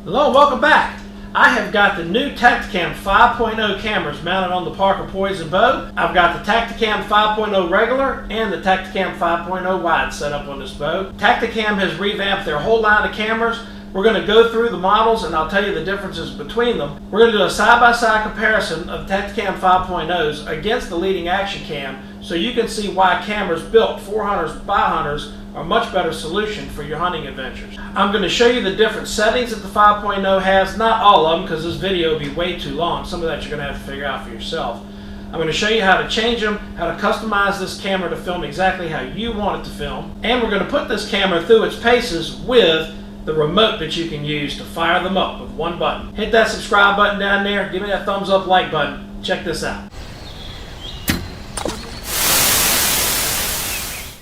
Hello, welcome back. I have got the new Tactacam 5.0 cameras mounted on the Parker Poison bow. I've got the Tactacam 5.0 regular and the Tactacam 5.0 wide set up on this bow. Tactacam has revamped their whole line of cameras. We're going to go through the models and I'll tell you the differences between them. We're going to do a side-by-side comparison of Tactacam 5.0s against the leading action cam so you can see why cameras built for hunters by hunters are a much better solution for your hunting adventures. I'm going to show you the different settings that the 5.0 has, not all of them because this video will be way too long. Some of that you're going to have to figure out for yourself. I'm going to show you how to change them, how to customize this camera to film exactly how you want it to film, and we're going to put this camera through its paces with the remote that you can use to fire them up with one button. Hit that subscribe button down there, give me that thumbs up like button. Check this out.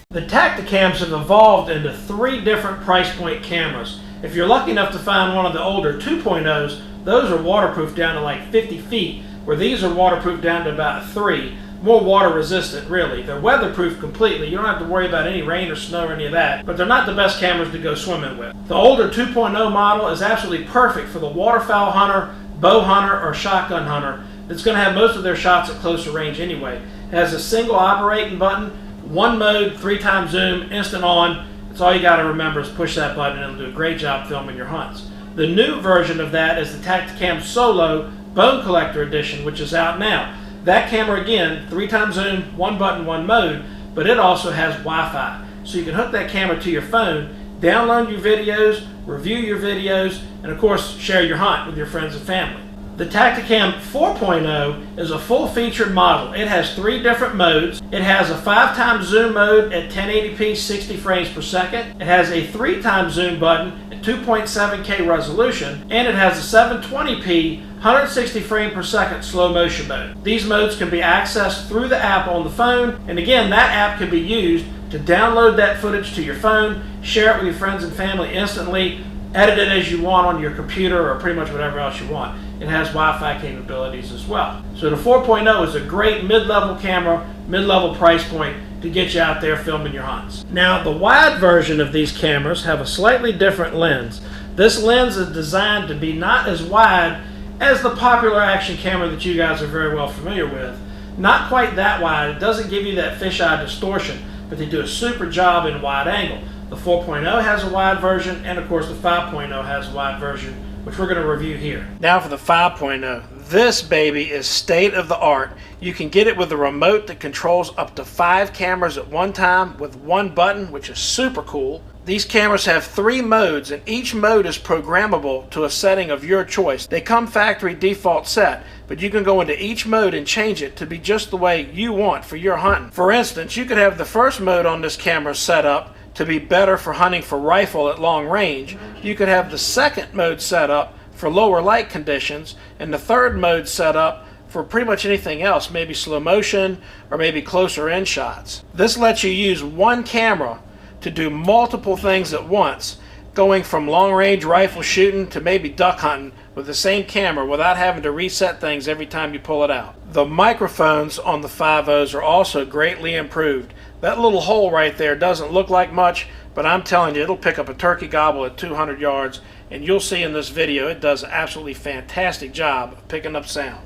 The Tactacams have evolved into 3 different price point cameras. If you're lucky enough to find one of the older 2.0s, those are waterproof down to like 50 feet, where these are waterproof down to about 3. More water resistant, really. They're weatherproof completely. You don't have to worry about any rain or snow or any of that, but they're not the best cameras to go swimming with. The older 2.0 model is absolutely perfect for the waterfowl hunter, bow hunter, or shotgun hunter that's going to have most of their shots at closer range anyway. It has a single operating button, one mode, 3x zoom, instant on. That's all you got to remember is push that button and it'll do a great job filming your hunts. The new version of that is the Tactacam Solo Bone Collector Edition, which is out now. That camera, again, 3x zoom, one button, one mode, but it also has Wi-Fi. So you can hook that camera to your phone, download your videos, review your videos, and of course, share your hunt with your friends and family. The Tactacam 4.0 is a full-featured model. It has 3 different modes. It has a 5x zoom mode at 1080p 60 frames per second. It has a 3x zoom button at 2.7K resolution, and it has a 720p 160 frame per second slow motion mode. These modes can be accessed through the app on the phone, and again, that app can be used to download that footage to your phone, share it with your friends and family instantly, edit it as you want on your computer or pretty much whatever else you want. It has Wi-Fi capabilities as well. So the 4.0 is a great mid-level camera, mid-level price point to get you out there filming your hunts. Now, the wide version of these cameras have a slightly different lens. This lens is designed to be not as wide as the popular action camera that you guys are very well familiar with. Not quite that wide. It doesn't give you that fisheye distortion, but they do a super job in wide angle. The 4.0 has a wide version, and of course the 5.0 has a wide version, which we're going to review here. Now for the 5.0. This baby is state of the art. You can get it with a remote that controls up to 5 cameras at one time with one button, which is super cool. These cameras have 3 modes, and each mode is programmable to a setting of your choice. They come factory default set, but you can go into each mode and change it to be just the way you want for your hunting. For instance, you could have the first mode on this camera set up to be better for hunting for rifle at long range. You could have the second mode set up for lower light conditions, and the third mode set up for pretty much anything else, maybe slow motion or maybe closer in shots. This lets you use one camera to do multiple things at once, going from long range rifle shooting to maybe duck hunting with the same camera without having to reset things every time you pull it out. The microphones on the 5.0s are also greatly improved. That little hole right there doesn't look like much, but I'm telling you, it'll pick up a turkey gobble at 200 yards, and you'll see in this video it does an absolutely fantastic job of picking up sound.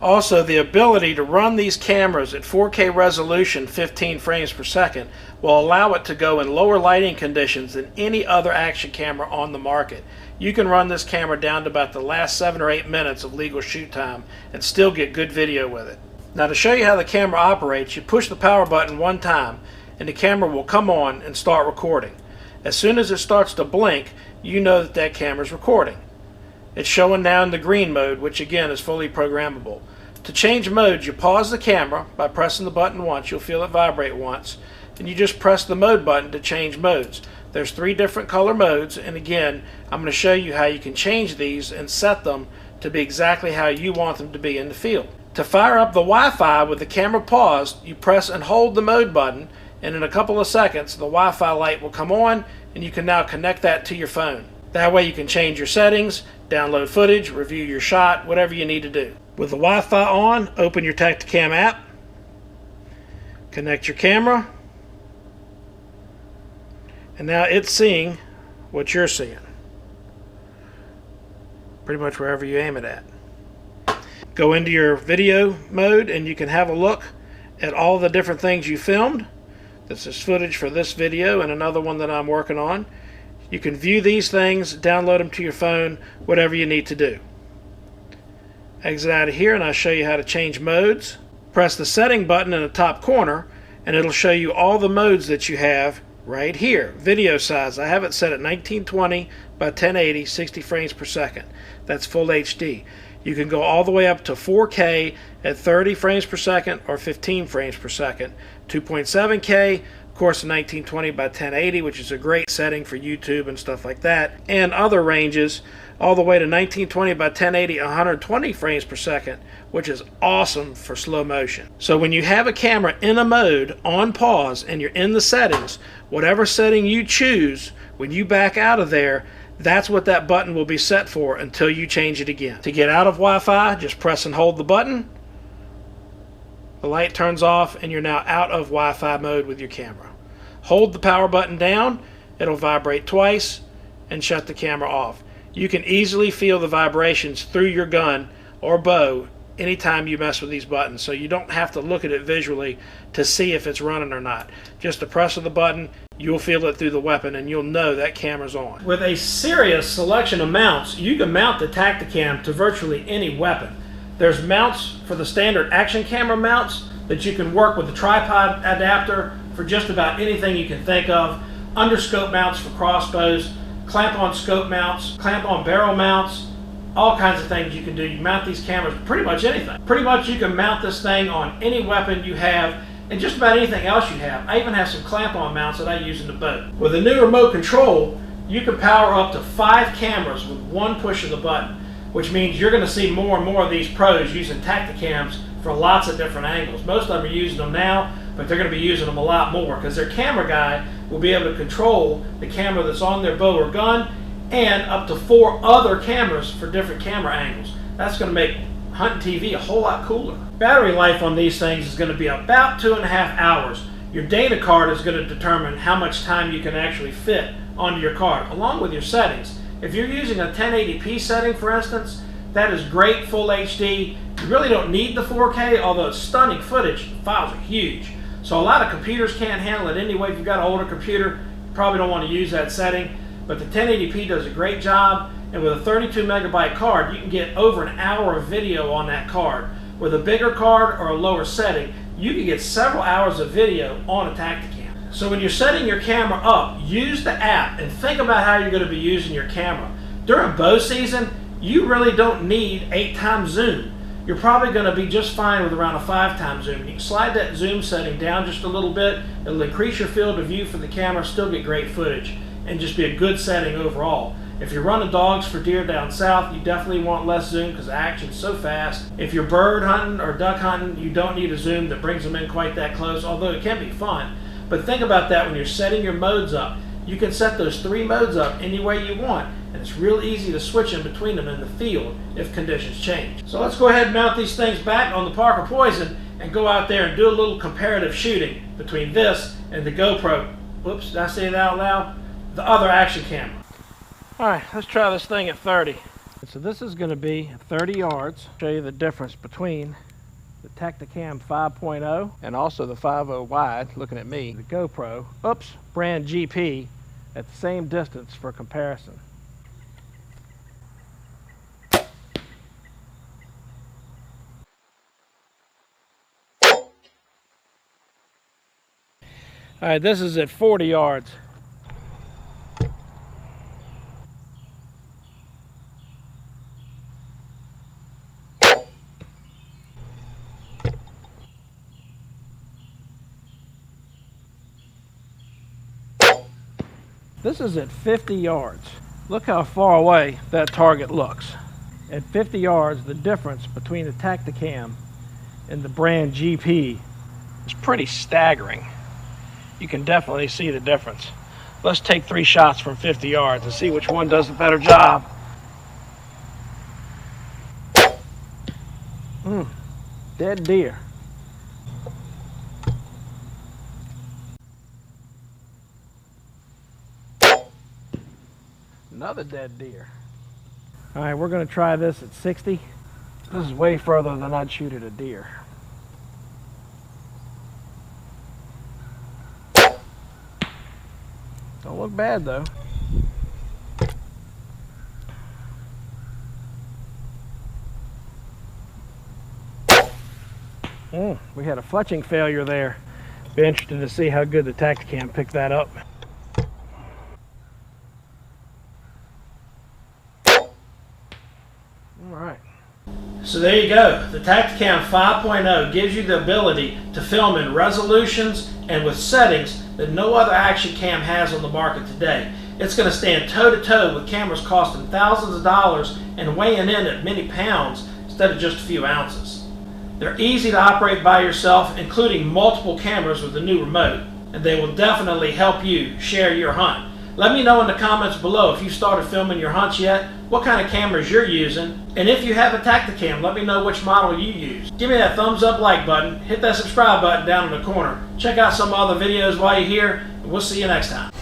Also, the ability to run these cameras at 4K resolution, 15 frames per second, will allow it to go in lower lighting conditions than any other action camera on the market. You can run this camera down to about the last 7 or 8 minutes of legal shoot time and still get good video with it. Now, to show you how the camera operates, you push the power button one time and the camera will come on and start recording. As soon as it starts to blink, you know that that camera is recording. It's showing now in the green mode, which again is fully programmable. To change modes, you pause the camera by pressing the button once. You'll feel it vibrate once, and you just press the mode button to change modes. There's 3 different color modes, and again, I'm going to show you how you can change these and set them to be exactly how you want them to be in the field. To fire up the Wi-Fi with the camera paused, you press and hold the mode button, and in a couple of seconds the Wi-Fi light will come on, and you can now connect that to your phone. That way you can change your settings, download footage, review your shot, whatever you need to do. With the Wi-Fi on, open your Tactacam app, connect your camera, and now it's seeing what you're seeing. pretty much wherever you aim it at. Go into your video mode and you can have a look at all the different things you filmed. This is footage for this video and another one that I'm working on. You can view these things, download them to your phone, whatever you need to do. Exit out of here and I'll show you how to change modes. Press the setting button in the top corner and it'll show you all the modes that you have right here. Video size, I have it set at 1920 by 1080, 60 frames per second. That's full HD. You can go all the way up to 4K at 30 frames per second or 15 frames per second. 2.7K, of course, 1920 by 1080, which is a great setting for YouTube and stuff like that. And other ranges all the way to 1920 by 1080, 120 frames per second, which is awesome for slow motion. So when you have a camera in a mode on pause and you're in the settings, whatever setting you choose, when you back out of there, that's what that button will be set for until you change it again. To get out of Wi-Fi, just press and hold the button. The light turns off and you're now out of Wi-Fi mode with your camera. Hold the power button down, it'll vibrate twice and shut the camera off. You can easily feel the vibrations through your gun or bow anytime you mess with these buttons, so you don't have to look at it visually to see if it's running or not. Just the press of the button, you'll feel it through the weapon and you'll know that camera's on. With a serious selection of mounts, you can mount the Tactacam to virtually any weapon. There's mounts for the standard action camera mounts that you can work with the tripod adapter for just about anything you can think of. Underscope mounts for crossbows, clamp-on scope mounts, clamp-on barrel mounts, all kinds of things you can do. You mount these cameras pretty much anything. Pretty much you can mount this thing on any weapon you have and just about anything else you have. I even have some clamp-on mounts that I use in the boat. With a new remote control, you can power up to 5 cameras with one push of the button, which means you're going to see more and more of these pros using Tactacams for lots of different angles. Most of them are using them now, but they're going to be using them a lot more because their camera guy will be able to control the camera that's on their bow or gun and up to 4 other cameras for different camera angles. That's going to make hunting TV a whole lot cooler. Battery life on these things is going to be about 2.5 hours. Your data card is going to determine how much time you can actually fit onto your card, along with your settings. If you're using a 1080p setting, for instance, that is great full HD. You really don't need the 4K, although it's stunning footage. The files are huge. So a lot of computers can't handle it anyway. If you've got an older computer, you probably don't want to use that setting. But the 1080p does a great job, and with a 32 megabyte card, you can get over an hour of video on that card. With a bigger card or a lower setting, you can get several hours of video on a Tactacam. So when you're setting your camera up, use the app and think about how you're going to be using your camera. During bow season, you really don't need 8x zoom. You're probably going to be just fine with around a 5x zoom. You can slide that zoom setting down just a little bit. It'll increase your field of view for the camera, still get great footage, and just be a good setting overall. If you're running dogs for deer down south, you definitely want less zoom because the action's so fast. If you're bird hunting or duck hunting, you don't need a zoom that brings them in quite that close, although it can be fun. But think about that when you're setting your modes up. You can set those 3 modes up any way you want, and it's real easy to switch in between them in the field if conditions change. So let's go ahead and mount these things back on the Parker Poison and go out there and do a little comparative shooting between this and the GoPro. Whoops, did I say that out loud? The other action camera. Alright, let's try this thing at 30. So this is going to be 30 yards. Show you the difference between the Tactacam 5.0 and also the 5.0 wide, looking at me, the GoPro, brand GP, at the same distance for comparison. Alright, this is at 40 yards. This is at 50 yards. Look how far away that target looks. At 50 yards, the difference between the Tactacam and the brand GP is pretty staggering. You can definitely see the difference. Let's take 3 shots from 50 yards and see which one does a better job. Dead deer. Another dead deer. All All right, we're going to try this at 60. This is way further than I'd shoot at a deer. Don't look bad though. We had a fletching failure there. Be interested to see how good the Tactacam picked that up. Alright. So there you go. The Tactacam 5.0 gives you the ability to film in resolutions and with settings that no other action cam has on the market today. It's going to stand toe-to-toe with cameras costing thousands of dollars and weighing in at many pounds instead of just a few ounces. They're easy to operate by yourself, including multiple cameras with the new remote, and they will definitely help you share your hunt. Let me know in the comments below if you've started filming your hunts yet, what kind of cameras you're using, and if you have a Tactacam, let me know which model you use. Give me that thumbs up like button, hit that subscribe button down in the corner. Check out some other videos while you're here, and we'll see you next time.